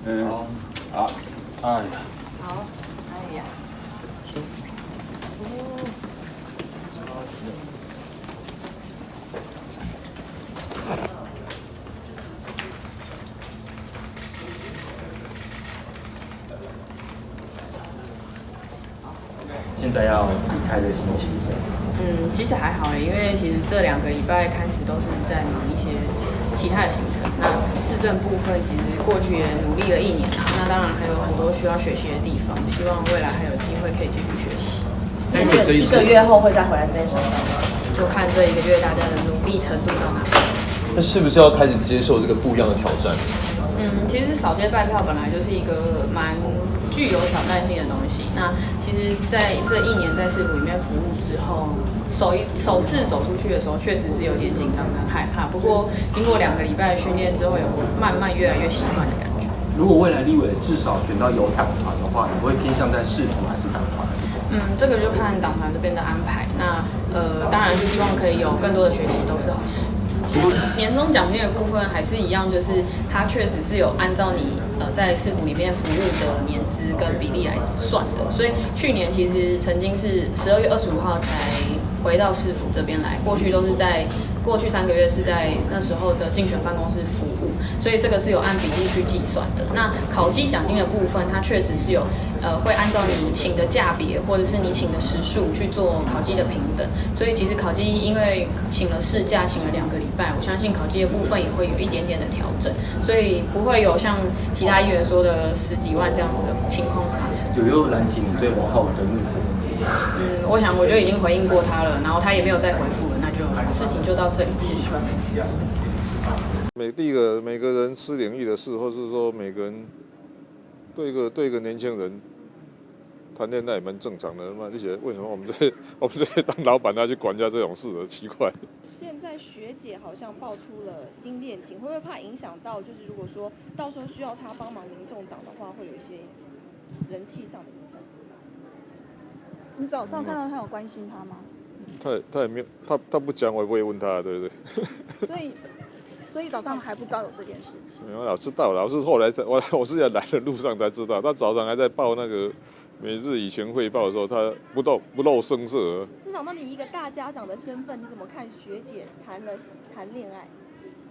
好，好，哎呀，好，哎呀，现在要离开的心情。其实还好因为其实这2个礼拜开始都是在忙一些其他的行程。那市政部分其实过去也努力了1年啊，那当然还有很多需要学习的地方，希望未来还有机会可以继续学习。1个月后会再回来这边上班吗？就看这1个月大家的努力程度到哪里。那是不是要开始接受这个不一样的挑战？其实扫街拜票本来就是一个蛮具有挑战性的东西。那其实在这1年在市府里面服务之后，首次走出去的时候，确实是有点紧张跟害怕。不过经过2个礼拜的训练之后，有慢慢越来越习惯的感觉。如果未来立委至少选到有党团的话，你会偏向在市府还是党团？这个就看党团这边的安排。那当然是希望可以有更多的学习，都是好事。年终奖金的部分还是一样，就是它确实是有按照你在市府里面服务的年资跟比例来算的。所以去年其实曾经是12月25号才回到市府这边来，过去3个月是在那时候的竞选办公室服务，所以这个是有按比例去计算的。那考绩奖金的部分，它确实是有会按照你请的价别或者是你请的时数去做考绩的平等。所以其实考绩因为请了事假，请了2个礼拜，我相信考绩的部分也会有一点点的调整，所以不会有像其他议员说的10几万这样子的情况发生。9又燃起你对王浩的怒火。我想我就已经回应过他了，然后他也没有再回复了，那就事情就到这里结束。第一个每个人私领域的事，或是说每个人对一个年轻人谈恋爱也蛮正常的嘛。这些为什么我们这些当老板要去管人家这种事呢？奇怪。现在学姐好像爆出了新恋情，会不会怕影响到？就是如果说到时候需要她帮忙民众党的话，会有一些人气上的影响。你早上看到他有关心他吗？他也没有，他不讲，我也不会问他，对不对？所以早上还不知道有这件事情。没有，我知道了，我是后来我是在来的路上才知道，他早上还在报那个每日以前汇报的时候，他不露声色。市长，那你一个大家长的身份，你怎么看学姐谈恋爱？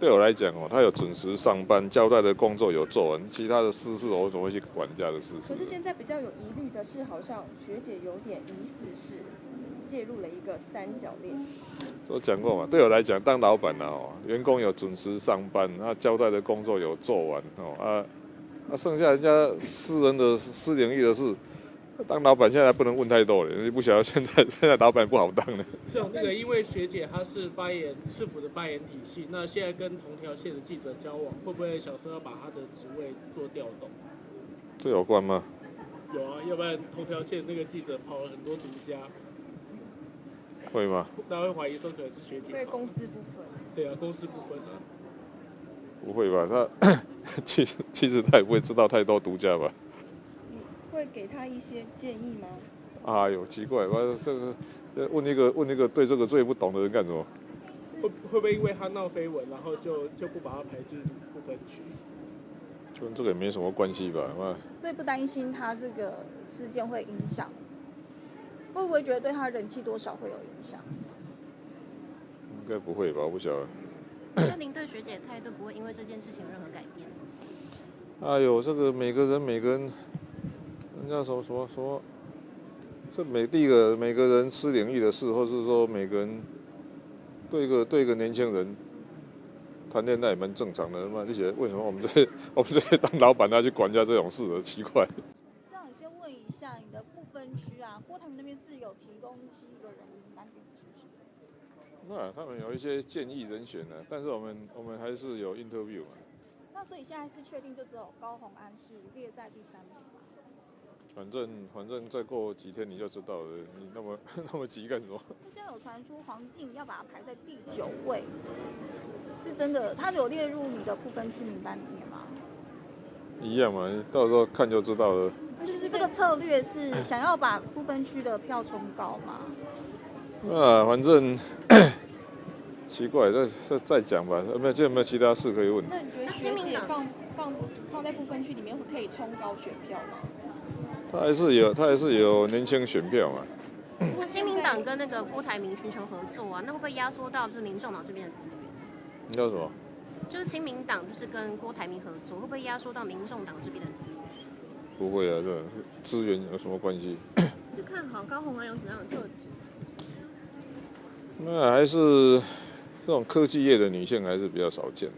对我来讲他有准时上班，交代的工作有做完，其他的私事我怎么会去管人家的私事？可是现在比较有疑虑的是，好像学姐有点疑似是介入了一个3角恋情。我讲过嘛，对我来讲，当老板员工有准时上班，他交代的工作有做完剩下人家私人的私领域的事。当老板现在不能问太多了，你不晓得现在老板不好当了。是那个，因为学姐她是市府的发言体系，那现在跟同条线的记者交往，会不会想说要把她的职位做调动？这有关吗？有啊，要不然同条线那个记者跑了很多独家。会吗？大家会怀疑说可能是学姐。对公司部分。对啊，公司部分啊。不会吧？他其实他也不会知道太多独家吧？会给他一些建议吗？哎呦，奇怪，我这个问一个对这个最不懂的人干什么？会不会因为他闹绯闻，然后就不把他排进不分区？跟这个也没什么关系吧？所以不担心他这个事件会影响，会不会觉得对他人气多少会有影响？应该不会吧？我不晓得。那您对学姐的态度不会因为这件事情有任何改变？哎呦，这个每个人。人家什么，第一个每个人私领域的事，或是说每个人对一个年轻人谈恋爱也蛮正常的嘛。这些为什么我们这些当老板要去管人家这种事呢？奇怪。这样，你先问一下你的不分区啊，郭台铭那边是有提供7个人名单给你，是不是？那他们有一些建议人选呢，但是我们还是有 interview 嘛。那所以现在是确定就只有高虹安是列在第3名吗？反正再过几天你就知道了，你那么急干什么？现在有传出黄进要把它排在第9位，是真的？他有列入你的不分区名单里面吗？一样嘛，你到时候看就知道了。就是这个策略是想要把不分区的票冲高吗？反正奇怪，再讲吧。有没有其他事可以问？那你觉得学姐放在不分区里面，可以冲高选票吗？他还是有年轻选票嘛。那新民党跟那个郭台铭寻求合作啊，那会不会压缩到就是民众党这边的资源？你叫什么？就是新民党就是跟郭台铭合作，会不会压缩到民众党这边的资源？不会啊，这资源有什么关系？是看好高虹安有什么样的特质？那还是这种科技业的女性还是比较少见的。